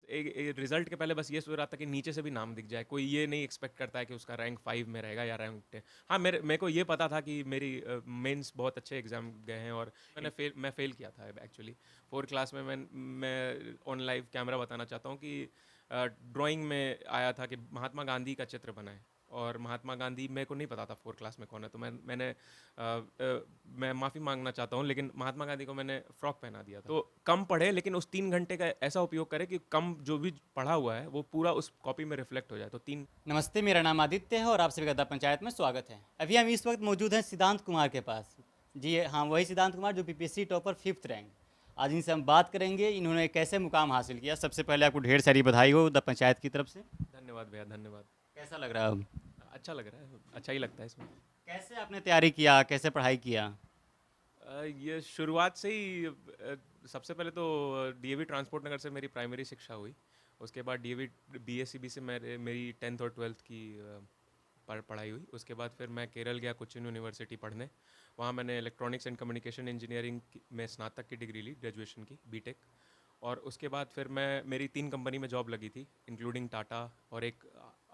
Result के पहले बस ये सोच रहा था कि नीचे से भी नाम दिख जाए। कोई ये नहीं एक्सपेक्ट करता है कि उसका रैंक 5 में रहेगा या रैंक 10। हाँ, मेरे को ये पता था कि मेरी मेंस बहुत अच्छे एग्जाम गए हैं और मैं फेल किया था एक्चुअली। 4 क्लास में मैं ऑन लाइव कैमरा बताना चाहता हूँ कि ड्राइंग में आया था कि महात्मा गांधी का चित्र बनाएं। और महात्मा गांधी मेरे को नहीं पता था 4 क्लास में कौन है, तो मैं माफ़ी मांगना चाहता हूँ, लेकिन महात्मा गांधी को मैंने फ्रॉक पहना दिया था। तो कम पढ़े, लेकिन उस 3 घंटे का ऐसा उपयोग करें कि कम जो भी पढ़ा हुआ है वो पूरा उस कॉपी में रिफ्लेक्ट हो जाए। तो तीन नमस्ते, मेरा नाम आदित्य है और आप सभी का गद्दा पंचायत में स्वागत है। अभी हम इस वक्त मौजूद हैं सिद्धांत कुमार के पास। जी हाँ, वही सिद्धांत कुमार जो बीपीएससी टॉपर 5th रैंक। आज इनसे हम बात करेंगे इन्होंने कैसे मुकाम हासिल किया। सबसे पहले आपको ढेर सारी बधाई हो गद्दा पंचायत की तरफ से। धन्यवाद भैया, धन्यवाद। कैसा लग रहा है अब? अच्छा लग रहा है, अच्छा ही लगता है इसमें। कैसे आपने तैयारी किया, कैसे पढ़ाई किया? ये शुरुआत से ही सबसे पहले तो डीएवी ट्रांसपोर्ट नगर से मेरी प्राइमरी शिक्षा हुई। उसके बाद डीएवी बीएससीबी से मेरी 10th और 12th की पढ़ाई हुई। उसके बाद फिर मैं केरल गया कोचिन यूनिवर्सिटी पढ़ने। वहाँ मैंने इलेक्ट्रॉनिक्स एंड कम्युनिकेशन इंजीनियरिंग में स्नातक की डिग्री ली, ग्रेजुएशन की, बीटेक। और उसके बाद फिर मेरी 3 कंपनी में जॉब लगी थी, इंक्लूडिंग टाटा, और एक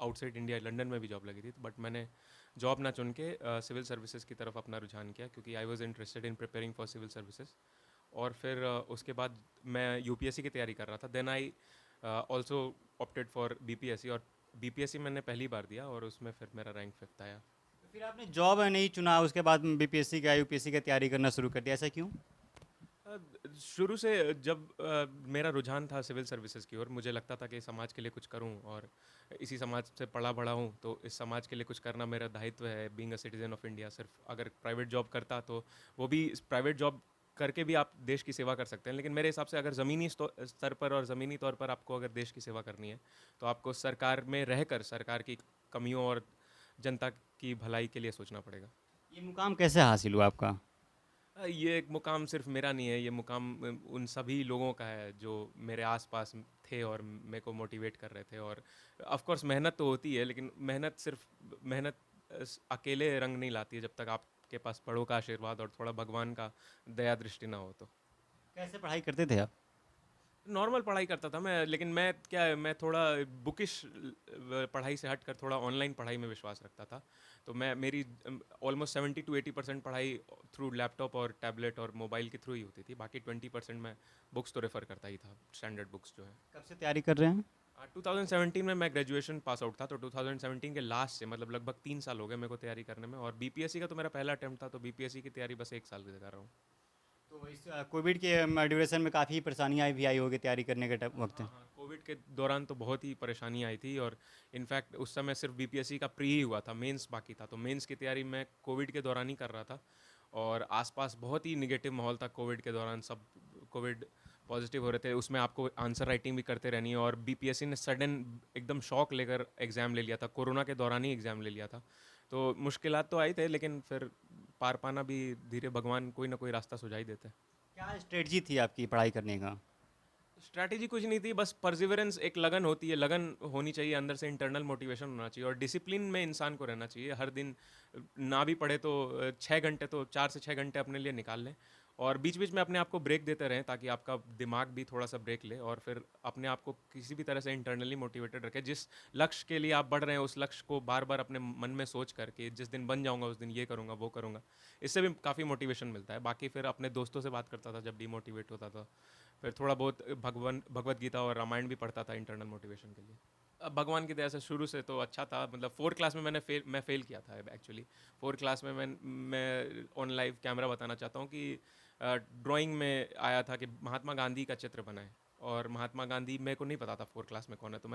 आउटसाइड इंडिया लंदन में भी जॉब लगी थी। बट मैंने जॉब ना चुन के सिविल सर्विसेज की तरफ अपना रुझान किया, क्योंकि I was interested in preparing for civil services. और फिर उसके बाद मैं यूपीएससी की तैयारी कर रहा था। Then I also opted for BPSC, और बीपीएससी मैंने पहली बार दिया और उसमें फिर मेरा रैंक 5th आया। तो फिर आपने जॉब नहीं चुना, उसके बाद बीपीएससी का यूपीएससी की तैयारी करना शुरू कर दिया, ऐसा क्यों? अ, शुरू से जब मेरा रुझान था सिविल सर्विसेज की ओर, मुझे लगता था कि समाज के लिए कुछ करूं, और इसी समाज से पला बड़ा हूं, तो इस समाज के लिए कुछ करना मेरा दायित्व है, being a citizen of India. सिर्फ अगर प्राइवेट जॉब करता तो वो भी प्राइवेट जॉब करके भी आप देश की सेवा कर सकते हैं, लेकिन मेरे हिसाब से अगर ज़मीनी स्तर पर और ज़मीनी तौर पर आपको अगर देश की सेवा करनी है, तो आपको सरकार में रहकर सरकार की कमियों और जनता की भलाई के लिए सोचना पड़ेगा। ये मुकाम कैसे हासिल हुआ आपका? ये एक मुकाम सिर्फ मेरा नहीं है, ये मुकाम उन सभी लोगों का है जो मेरे आसपास थे और मेरे को मोटिवेट कर रहे थे। और ऑफ कोर्स मेहनत तो होती है, लेकिन मेहनत अकेले रंग नहीं लाती है, जब तक आपके पास बड़ों का आशीर्वाद और थोड़ा भगवान का दया दृष्टि ना हो तो। कैसे पढ़ाई करते थे आप? नॉर्मल पढ़ाई करता था मैं, लेकिन मैं थोड़ा बुकिश पढ़ाई से हटकर थोड़ा ऑनलाइन पढ़ाई में विश्वास रखता था। तो मैं मेरी ऑलमोस्ट 70 to 80% पढ़ाई थ्रू लैपटॉप और टैबलेट और मोबाइल के थ्रू ही होती थी। बाकी 20% मैं बुक्स तो रेफ़र करता ही था, स्टैंडर्ड बुक्स जो है। कब से तैयारी कर रहे हैं? 2017 में मैं ग्रेजुएशन पास आउट था, तो 2017 के लास्ट से मतलब लगभग 3 साल हो गए मेरे को तैयारी करने में। और बीपीएससी का तो मेरा पहला अटैम्प्ट था, तो बीपीएससी की तैयारी बस 1 साल से कर रहा हूँ। तो इस कोविड के ड्यूरेशन में काफ़ी परेशानियाँ भी आई होगी तैयारी करने के वक्त। हाँ, हाँ, कोविड के दौरान तो बहुत ही परेशानी आई थी। और इनफैक्ट उस समय सिर्फ बीपीएससी का प्री ही हुआ था, मेंस बाकी था। तो मेंस की तैयारी मैं कोविड के दौरान ही कर रहा था, और आसपास बहुत ही निगेटिव माहौल था कोविड के दौरान। सब कोविड पॉजिटिव हो रहे थे, उसमें आपको आंसर राइटिंग भी करते रहनी है। और बीपीएससी ने सडन एकदम शॉक लेकर एग्ज़ाम ले लिया था, कोरोना के दौरान ही एग्ज़ाम ले लिया था। तो मुश्किलात तो आई थे, लेकिन फिर पार पाना भी धीरे, भगवान कोई ना कोई रास्ता सुझा ही देते हैं। क्या स्ट्रेटजी थी आपकी पढ़ाई करने का? स्ट्रैटेजी कुछ नहीं थी, बस परसिवरेंस, एक लगन होती है, लगन होनी चाहिए अंदर से, इंटरनल मोटिवेशन होना चाहिए, और डिसिप्लिन में इंसान को रहना चाहिए। हर दिन ना भी पढ़े तो 6 घंटे, तो 4 से 6 घंटे अपने लिए निकाल लें, और बीच बीच में अपने आप को ब्रेक देते रहें, ताकि आपका दिमाग भी थोड़ा सा ब्रेक ले, और फिर अपने आप को किसी भी तरह से इंटरनली मोटिवेटेड रखें। जिस लक्ष्य के लिए आप बढ़ रहे हैं, उस लक्ष्य को बार बार अपने मन में सोच करके, जिस दिन बन जाऊंगा उस दिन ये करूंगा वो करूंगा, इससे भी काफ़ी मोटिवेशन मिलता है। बाकी फिर अपने दोस्तों से बात करता था जब डिमोटिवेट होता था। फिर थोड़ा बहुत भगवत गीता और रामायण भी पढ़ता था इंटरनल मोटिवेशन के लिए। अब भगवान की दया से शुरू से तो अच्छा था। मतलब 4 क्लास में मैं फ़ेल किया था एक्चुअली। 4 क्लास में मैं ऑन लाइव कैमरा बताना चाहता हूँ कि ड्राइंग में आया था कि महात्मा गांधी का चित्र बनाएं। और महात्मा गांधी मेरे को नहीं पता था 4 क्लास में कौन है, तो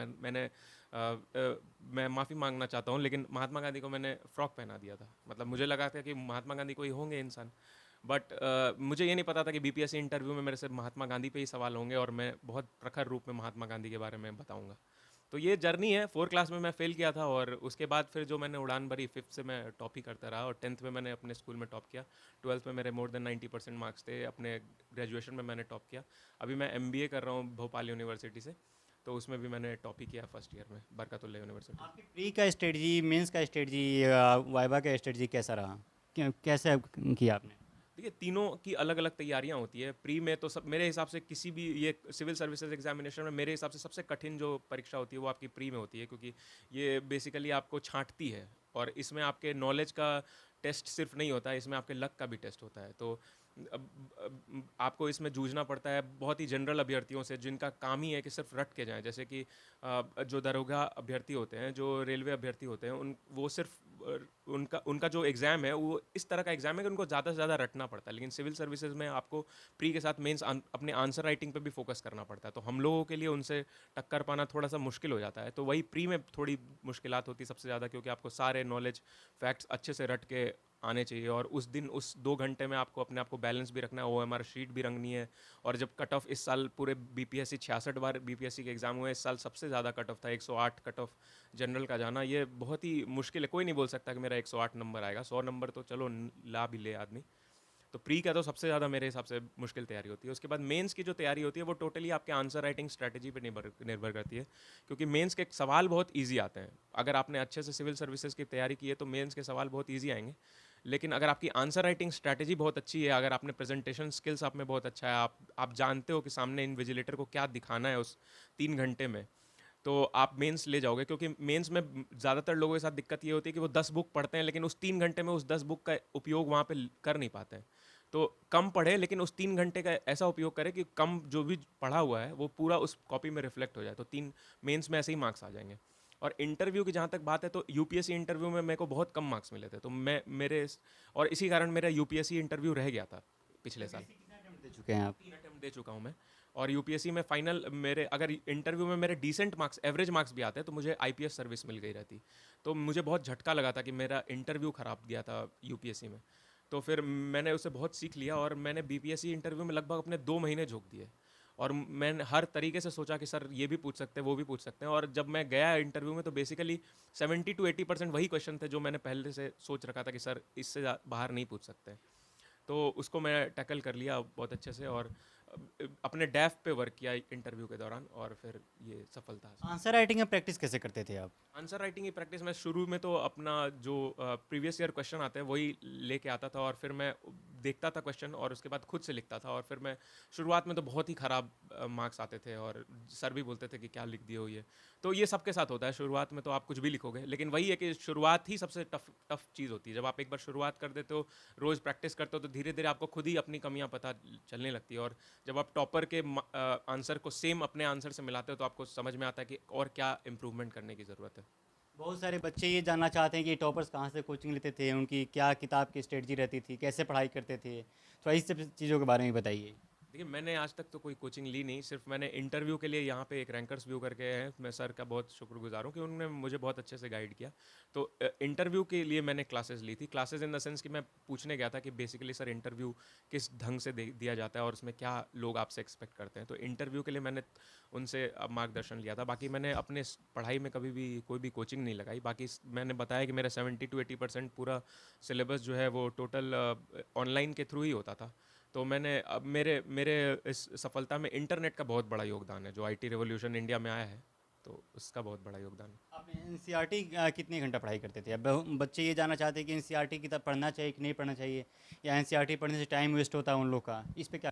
मैं माफ़ी मांगना चाहता हूँ, लेकिन महात्मा गांधी को मैंने फ्रॉक पहना दिया था। मतलब मुझे लगा था कि महात्मा गांधी कोई होंगे इंसान, बट मुझे ये नहीं पता था कि बीपीएससी इंटरव्यू में मेरे से महात्मा गांधी पे ही सवाल होंगे, और मैं बहुत प्रखर रूप में महात्मा गांधी के बारे में बताऊंगा। तो ये जर्नी है। 4 क्लास में मैं फेल किया था, और उसके बाद फिर जो मैंने उड़ान भरी, 5th से मैं टॉप ही करता रहा, और 10th में मैंने अपने स्कूल में टॉप किया। 12th में मेरे मोर देन 90% मार्क्स थे। अपने ग्रेजुएशन में मैंने टॉप किया। अभी मैं एमबीए कर रहा हूँ भोपाल यूनिवर्सिटी से, तो उसमें भी मैंने टॉप ही किया फर्स्ट ईयर में, बरकतुल्लाह यूनिवर्सिटी से। आपकी प्री का स्ट्रेटजी, मेंस का स्ट्रेटजी, वाइवा का स्ट्रेटजी कैसा रहा? कैसे किया आपने? देखिए तीनों की अलग अलग तैयारियां होती है। प्री में तो सब मेरे हिसाब से किसी भी ये सिविल सर्विसेज एग्जामिनेशन में मेरे हिसाब से सबसे कठिन जो परीक्षा होती है वो आपकी प्री में होती है, क्योंकि ये बेसिकली आपको छांटती है और इसमें आपके नॉलेज का टेस्ट सिर्फ नहीं होता है, इसमें आपके लक का भी टेस्ट होता है। तो आपको इसमें जूझना पड़ता है बहुत ही जनरल अभ्यर्थियों से जिनका काम ही है कि सिर्फ रट के जाएं, जैसे कि जो दरोगा अभ्यर्थी होते हैं, जो रेलवे अभ्यर्थी होते हैं, उन वो सिर्फ उनका उनका जो एग्ज़ाम है वो इस तरह का एग्ज़ाम है कि उनको ज़्यादा से ज़्यादा रटना पड़ता है। लेकिन सिविल सर्विसेज में आपको प्री के साथ मेंस अपने आंसर राइटिंग पे भी फोकस करना पड़ता है, तो हम लोगों के लिए उनसे टक्कर पाना थोड़ा सा मुश्किल हो जाता है। तो वही प्री में थोड़ी मुश्किलात होती है सबसे ज़्यादा, क्योंकि आपको सारे नॉलेज फैक्ट्स अच्छे से रट के आने चाहिए और उस दिन उस 2 घंटे में आपको अपने आप को बैलेंस भी रखना है, OMR शीट भी रंगनी है। और जब कट ऑफ इस साल पूरे BPSC 66 बार BPSC के एग्ज़ाम हुए, इस साल सबसे ज़्यादा कट ऑफ था 108 कट ऑफ जनरल का जाना, ये बहुत ही मुश्किल है। कोई नहीं बोल सकता कि मेरा 108 नंबर आएगा, 100 नंबर तो चलो ला भी ले आदमी। तो प्री का तो सबसे ज़्यादा मेरे हिसाब से मुश्किल तैयारी होती है। उसके बाद मेंस की जो तैयारी होती है वो टोटली आपके आंसर राइटिंग स्ट्रैटेजी पे निर्भर करती है, क्योंकि मेंस के सवाल बहुत इजी आते हैं। अगर आपने अच्छे से सिविल सर्विसेज की तैयारी की है तो मेंस के सवाल बहुत इजी आएंगे। लेकिन अगर आपकी आंसर राइटिंग स्ट्रैटेजी बहुत अच्छी है, अगर आपने प्रेजेंटेशन स्किल्स आप में बहुत अच्छा है, आप जानते हो कि सामने इन्विजिलेटर को क्या दिखाना है उस 3 घंटे में, तो आप मेंस ले जाओगे। क्योंकि मेंस में ज़्यादातर लोगों के साथ दिक्कत ये होती है कि वो 10 बुक पढ़ते हैं लेकिन उस 3 घंटे में उस 10 बुक का उपयोग वहाँ पे कर नहीं पाते हैं। तो कम पढ़े लेकिन उस 3 घंटे का ऐसा उपयोग करें कि कम जो भी पढ़ा हुआ है वो पूरा उस कॉपी में रिफ्लेक्ट हो जाए, तो 3 मेंस में ऐसे ही मार्क्स आ जाएंगे। और इंटरव्यू की जहाँ तक बात है तो यूपीएससी इंटरव्यू में मेरे को बहुत कम मार्क्स मिले थे, तो मैं मेरे और इसी कारण मेरा यूपीएससी इंटरव्यू रह गया था पिछले साल। कितने अटेम्प्ट दे चुके हैं आप? 3 अटेम्प्ट दे चुका हूँ मैं। और यूपीएससी में फाइनल मेरे अगर इंटरव्यू में मेरे डिसेंट मार्क्स, एवरेज मार्क्स भी आते हैं तो मुझे आईपीएस सर्विस मिल गई रहती। तो मुझे बहुत झटका लगा था कि मेरा इंटरव्यू ख़राब गया था यूपीएससी में। तो फिर मैंने उससे बहुत सीख लिया और मैंने बीपीएससी इंटरव्यू में लगभग अपने 2 महीने झोंक दिए। और मैंने हर तरीके से सोचा कि सर ये भी पूछ सकते हैं, वो भी पूछ सकते हैं। और जब मैं गया इंटरव्यू में तो बेसिकली 70 to 80% वही क्वेश्चन थे जो मैंने पहले से सोच रखा था कि सर इससे बाहर नहीं पूछ सकते। तो उसको मैं टैकल कर लिया बहुत अच्छे से और अपने डेफ पे वर्क किया इंटरव्यू के दौरान और फिर ये सफलता हासिल। आंसर राइटिंग में प्रैक्टिस कैसे करते थे आप? आंसर राइटिंग की प्रैक्टिस मैं शुरू में तो अपना जो प्रीवियस ईयर क्वेश्चन आते हैं वही लेके आता था और फिर मैं देखता था क्वेश्चन और उसके बाद खुद से लिखता था। और फिर मैं शुरुआत में तो बहुत ही ख़राब मार्क्स आते थे और सर भी बोलते थे कि क्या लिख दिए हो ये। तो ये सबके साथ होता है, शुरुआत में तो आप कुछ भी लिखोगे, लेकिन वही है कि शुरुआत ही सबसे टफ टफ चीज़ होती है। जब आप एक बार शुरुआत कर देते हो, रोज़ प्रैक्टिस करते हो, तो धीरे धीरे आपको खुद ही अपनी कमियाँ पता चलने लगती है। और जब आप टॉपर के आंसर को सेम अपने आंसर से मिलाते हो तो आपको समझ में आता है कि और क्या इम्प्रूवमेंट करने की ज़रूरत है। बहुत सारे बच्चे ये जानना चाहते हैं कि टॉपर्स कहाँ से कोचिंग लेते थे, उनकी क्या किताब की स्ट्रेटजी रहती थी, कैसे पढ़ाई करते थे, थोड़ा इस सब चीज़ों के बारे में बताइए। देखिए मैंने आज तक तो कोई कोचिंग ली नहीं, सिर्फ मैंने इंटरव्यू के लिए यहाँ पे एक रैंकर्स व्यू करके हैं, मैं सर का बहुत शुक्रगुजार हूँ कि उन्होंने मुझे बहुत अच्छे से गाइड किया। तो इंटरव्यू के लिए मैंने क्लासेस ली थी, क्लासेस इन द सेंस कि मैं पूछने गया था कि बेसिकली सर इंटरव्यू किस ढंग से दिया जाता है और उसमें क्या लोग आपसे एक्सपेक्ट करते हैं। तो इंटरव्यू के लिए मैंने उनसे मार्गदर्शन लिया था। बाकी मैंने अपने पढ़ाई में कभी भी कोई भी कोचिंग नहीं लगाई। बाकी मैंने बताया कि मेरा 70 to 80% पूरा सिलेबस जो है वो टोटल ऑनलाइन के थ्रू ही होता था। तो मैंने अब मेरे मेरे इस सफलता में इंटरनेट का बहुत बड़ा योगदान है, जो आईटी रिवॉल्यूशन इंडिया में आया है, तो उसका बहुत बड़ा योगदान है। आप एनसीईआरटी कितने घंटा पढ़ाई करते थे? अब बच्चे ये जानना चाहते हैं कि एनसीईआरटी किताब पढ़ना चाहिए कि नहीं पढ़ना चाहिए, या एनसीईआरटी पढ़ने से टाइम वेस्ट होता है उन लोग का, इस पे क्या?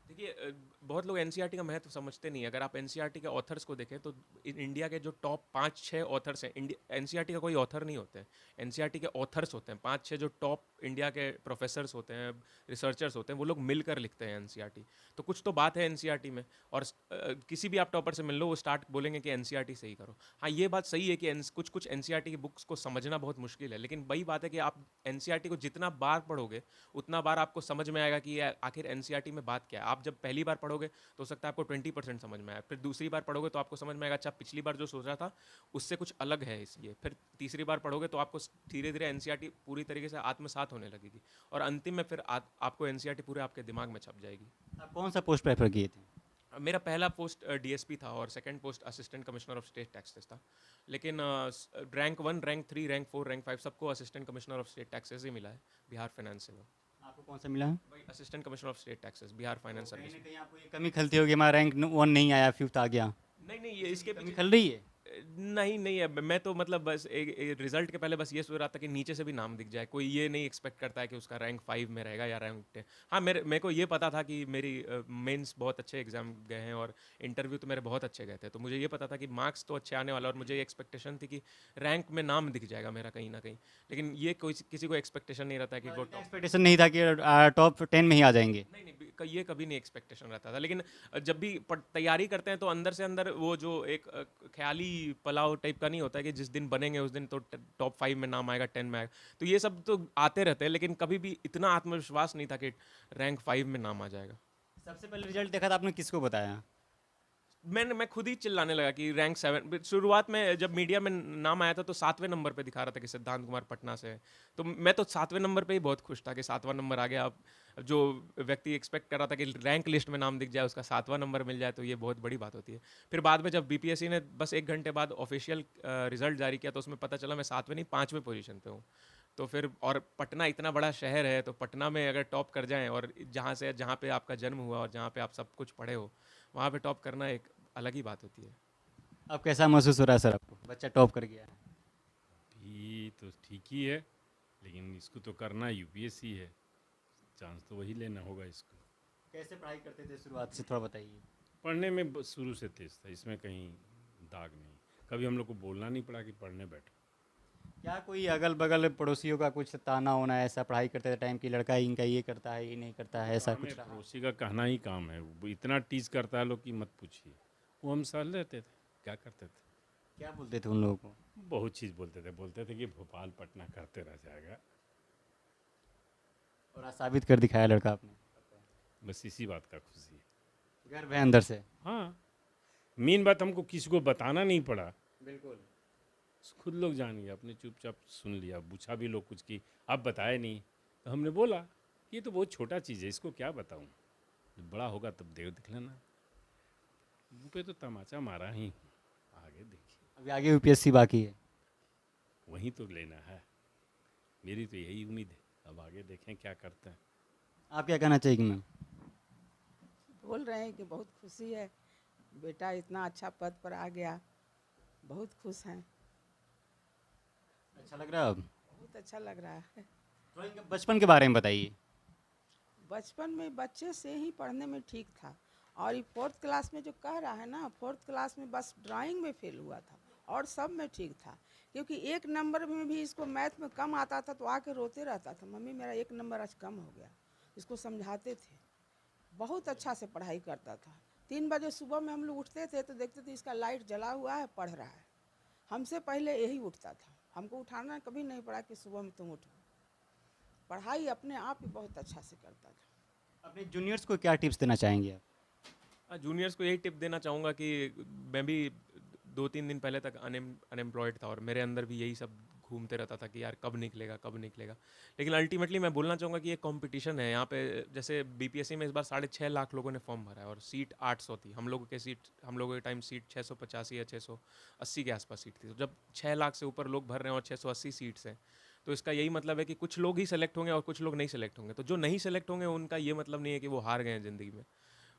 देखिए बहुत लोग एनसीईआरटी का महत्व समझते नहीं। अगर आप एनसीईआरटी के ऑथर्स को देखें तो इंडिया के जो टॉप 5-6 ऑथर्स हैं, एनसीईआरटी का कोई ऑथर नहीं होते हैं, एनसीईआरटी के ऑथर्स होते हैं। 5-6 जो टॉप इंडिया के प्रोफेसर्स होते हैं, रिसर्चर्स होते हैं, वो लोग मिलकर लिखते हैं एनसीईआरटी। तो कुछ तो बात है एनसीईआरटी में। और किसी भी आप टॉपर से मिल लो, वो स्टार्ट बोलेंगे कि एनसीईआरटी से ही करो। हाँ ये बात सही है कि कुछ कुछ एनसीईआरटी की बुक्स को समझना बहुत मुश्किल है, लेकिन वही बात है कि आप एनसीईआरटी को जितना बार पढ़ोगे उतना बार आपको समझ में आएगा कि ये आखिर एनसीईआरटी में बात क्या है। आप जब पहली बार पढ़ोगे तो हो सकता है आपको 20% समझ में आए, फिर दूसरी बार पढ़ोगे तो आपको समझ में आएगा अच्छा पिछली बार जो सोच रहा था उससे कुछ अलग है इसलिए, फिर तीसरी बार पढ़ोगे तो आपको धीरे धीरे एनसीईआरटी पूरी तरीके से आत्मसात होने लगेगी और अंतिम में फिर आपको एनसीईआरटी पूरे आपके दिमाग में छप जाएगी। आप कौन सा पोस्ट प्रेफर किए थे? मेरा पहला पोस्ट डीएसपी था और second post assistant commissioner of state taxes था। लेकिन रैंक 1, रैंक 3, रैंक 4, रैंक 5 सबको assistant commissioner of state taxes ही मिला है, बिहार फाइनेंस से। वो आपको कौन सा मिला है? भाई assistant commissioner of state taxes, Bihar finance कहीं सर्विस। ना कहीं आपको ये कमी खलती होगी, हमारा रैंक 1 नहीं आया, 5th आ गया, नहीं नहीं, ये इसके कमी पीछे खल रही है? नहीं, नहीं है। मैं तो मतलब बस रिज़ल्ट के पहले बस ये सोच रहा था कि नीचे से भी नाम दिख जाए। कोई ये नहीं एक्सपेक्ट करता है कि उसका रैंक 5 में रहेगा या रैंक 10। हाँ, मेरे को ये पता था कि मेरी मेंस बहुत अच्छे एग्ज़ाम गए हैं और इंटरव्यू तो मेरे बहुत अच्छे गए थे। तो मुझे ये पता था कि मार्क्स तो अच्छे आने वाला और मुझे ये एक्सपेक्टेशन थी कि रैंक में नाम दिख जाएगा मेरा कहीं न कहीं। लेकिन ये कोई किसी को एक्सपेक्टेशन नहीं रहता है कि वो इतना टॉप। एक्सपेक्टेशन नहीं था कि टॉप 10 में ही आ जाएंगे। नहीं, नहीं, ये कभी नहीं एक्सपेक्टेशन रहता था। लेकिन जब भी तैयारी करते हैं तो अंदर से अंदर वो जो एक ख्याली पुलाव टाइप का नहीं होता है कि जिस दिन बनेंगे उस दिन तो टॉप 5 में नाम आएगा, 10 में आएगा। तो ये सब तो आते रहते हैं, लेकिन कभी भी इतना आत्मविश्वास नहीं था कि रैंक 5 में नाम आ जाएगा। सबसे पहले रिजल्ट देखा था आपने किसको बताया? मैं खुद ही चिल्लाने लगा कि रैंक 7। शुरुआत में जब मीडिया में नाम आया था तो 7वें नंबर पे दिखा रहा था कि सिद्धांत कुमार पटना से है। तो मैं तो 7वें नंबर पे ही बहुत खुश था कि 7वां नंबर आ गया। अब जो व्यक्ति एक्सपेक्ट कर रहा था कि रैंक लिस्ट में नाम दिख जाए, उसका 7वां नंबर मिल जाए, तो ये बहुत बड़ी बात होती है। फिर बाद में जब बीपीएससी ने बस 1 घंटे बाद ऑफिशियल रिजल्ट जारी किया तो उसमें पता चला मैं 7वें नहीं 5वें पोजीशन पे हूँ। तो फिर और पटना इतना बड़ा शहर है, तो पटना में अगर टॉप कर जाएँ और जहाँ पे आपका जन्म हुआ और जहाँ पे आप सब कुछ पढ़े हो, वहाँ पे टॉप करना एक अलग ही बात होती है। अब कैसा महसूस हो रहा है सर आपको? बच्चा टॉप कर गया है। ये तो ठीक ही है, लेकिन इसको तो करना यूपीएससी है, चांस तो वही लेना होगा इसको। कैसे पढ़ाई करते थे शुरुआत से थोड़ा बताइए। पढ़ने में शुरू से तेज था, इसमें कहीं दाग नहीं। कभी हम लोग को बोलना नहीं पड़ा कि पढ़ने बैठो। क्या कोई अगल बगल पड़ोसियों का कुछ ताना होना ऐसा पढ़ाई करते थे टाइम की लड़का इनका ये करता है ये नहीं करता है ऐसा काम है, कुछ रहा? पड़ोसी का कहना ही काम है। वो इतना टीज करता है लोग कि मत पूछिए। वो हम सह लेते थे, क्या करते थे। क्या बोलते थे उन लोगों को? बहुत चीज़ बोलते थे कि भोपाल पटना करते रह जाएगा। और आज साबित कर दिखाया लड़का आपने। बस इसी बात का खुशी है। गर्व है अंदर से। हाँ, मेन बात हमको किसी को बताना नहीं पड़ा, बिल्कुल। खुद लोग जान गए, अपने चुपचाप सुन लिया। पूछा भी लोग कुछ कि आप बताए नहीं, तो हमने बोला ये तो बहुत छोटा चीज़ है, इसको क्या बताऊं, जब बड़ा होगा तब देख लेना। मुँह पे तो तमाचा मारा ही हूँ, आगे देखिए। अभी आगे यूपीएससी बाकी है। वहीं तो लेना है, मेरी तो यही उम्मीद है। अब आगे देखें क्या करते हैं। आप क्या कहना चाहेंगे मैम? बोल रहे हैं कि बहुत खुशी है, बेटा इतना अच्छा पद पर आ गया, बहुत खुश हैं, अच्छा लग रहा है अब? बहुत अच्छा लग रहा है। थोड़ा इनका बचपन के बारे में बताइए। बचपन में बच्चे से ही पढ़ने में ठीक था, और ये 4th क्लास में जो कह रहा है ना, 4th क्लास में बस ड्राइंग में फेल हुआ था और सब में ठीक था। क्योंकि 1 नंबर में भी इसको मैथ में कम आता था तो आके रोते रहता था, मम्मी मेरा 1 नंबर आज कम हो गया। इसको समझाते थे, बहुत अच्छा से पढ़ाई करता था। 3 बजे सुबह में हम लोग उठते थे तो देखते थे इसका लाइट जला हुआ है, पढ़ रहा है। हमसे पहले यही उठता था, हमको उठाना कभी नहीं पड़ा कि सुबह में तुम उठो। पढ़ाई अपने आप ही बहुत अच्छा से करता था। अपने जूनियर्स को क्या टिप्स देना चाहेंगे आप? जूनियर्स को यही टिप देना चाहूँगा कि मैं भी 2-3 दिन पहले तक अनएम्प्लॉयड था और मेरे अंदर भी यही सब घूमते रहता था कि यार कब निकलेगा कब निकलेगा। लेकिन अल्टीमेटली मैं बोलना चाहूँगा कि ये कंपटीशन है यहाँ पे। जैसे बीपीएससी में इस बार 6.5 लाख लोगों ने फॉर्म भरा है और सीट 800 थी। हम लोगों के टाइम सीट 685 या 680 के आसपास सीट थी। तो जब 6 लाख से ऊपर लोग भर रहे हैं और 680 सीट्स हैं, तो इसका यही मतलब है कि कुछ लोग ही सेलेक्ट होंगे और कुछ लोग नहीं सेलेक्ट होंगे। तो जो नहीं सेलेक्ट होंगे उनका ये मतलब नहीं है कि वो हार गए हैं ज़िंदगी में।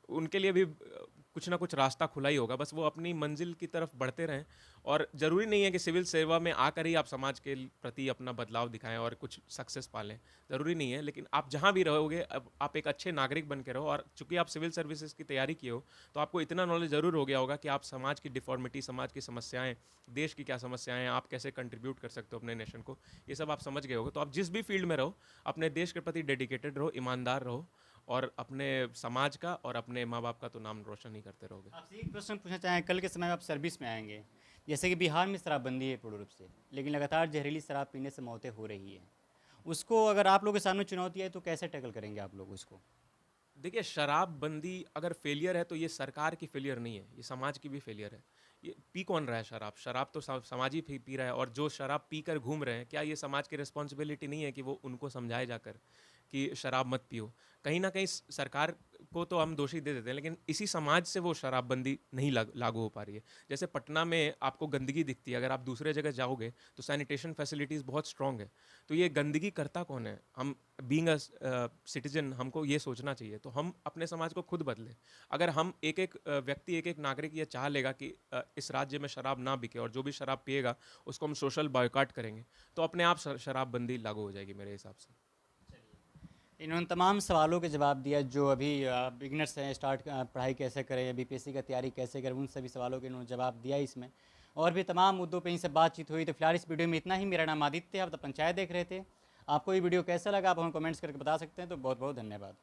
उनके लिए भी कुछ ना कुछ रास्ता खुला ही होगा। बस वो अपनी मंजिल की तरफ बढ़ते रहें और ज़रूरी नहीं है कि सिविल सेवा में आकर ही आप समाज के प्रति अपना बदलाव दिखाएं और कुछ सक्सेस पालें। ज़रूरी नहीं है, लेकिन आप जहाँ भी रहोगे अब आप एक अच्छे नागरिक बन के रहो। और चूंकि आप सिविल सर्विसेज की तैयारी किए हो तो आपको इतना नॉलेज ज़रूर हो गया होगा कि आप समाज की डिफॉर्मिटी, समाज की समस्याएँ, देश की क्या समस्याएँ हैं, आप कैसे कंट्रीब्यूट कर सकते हो अपने नेशन को, ये सब आप समझ गए होगे। तो आप जिस भी फील्ड में रहो अपने देश के प्रति डेडिकेटेड रहो, ईमानदार रहो और अपने समाज का और अपने माँ बाप का तो नाम रोशन ही करते रहोगे। आपसे एक प्रश्न पूछना चाहें, कल के समय में आप सर्विस में आएंगे, जैसे कि बिहार में शराबबंदी है पूर्ण रूप से, लेकिन लगातार जहरीली शराब पीने से मौतें हो रही है। उसको अगर आप लोगों के सामने चुनौती है तो कैसे टैकल करेंगे आप लोग उसको? देखिए, शराबबंदी अगर फेलियर है तो ये सरकार की फेलियर नहीं है, ये समाज की भी फेलियर है। ये पी कौन रहा है शराब? शराब तो समाज ही पी रहा है। और जो शराब पी कर घूम रहे हैं, क्या ये समाज की रिस्पॉन्सिबिलिटी नहीं है कि वो उनको समझाए जाकर कि शराब मत पियो, कहीं ना कहीं सरकार को तो हम दोषी दे देते हैं, लेकिन इसी समाज से वो शराबबंदी नहीं लागू हो पा रही है। जैसे पटना में आपको गंदगी दिखती है, अगर आप दूसरे जगह जाओगे तो सैनिटेशन फैसिलिटीज़ बहुत स्ट्रांग है। तो ये गंदगी करता कौन है? हम बीइंग अ सिटीजन हमको ये सोचना चाहिए। तो हम अपने समाज को खुद बदलें। अगर हम एक एक व्यक्ति, एक एक नागरिक ये चाह लेगा कि इस राज्य में शराब ना बिके और जो भी शराब पिएगा उसको हम सोशल बॉयकॉट करेंगे, तो अपने आप शराबबंदी लागू हो जाएगी मेरे हिसाब से। इन्होंने तमाम सवालों के जवाब दिया जो अभी बिगनर्स हैं, स्टार्ट पढ़ाई कैसे करें, बीपीएससी का तैयारी कैसे करें, उन सभी सवालों के इन्होंने जवाब दिया इसमें। और भी तमाम मुद्दों पे इनसे बातचीत हुई। तो फिलहाल इस वीडियो में इतना ही। मेरा नाम आदित्य है, आप द पंचायत देख रहे थे। आपको ये वीडियो कैसा लगा आप हमें कमेंट्स करके बता सकते हैं। तो बहुत बहुत धन्यवाद।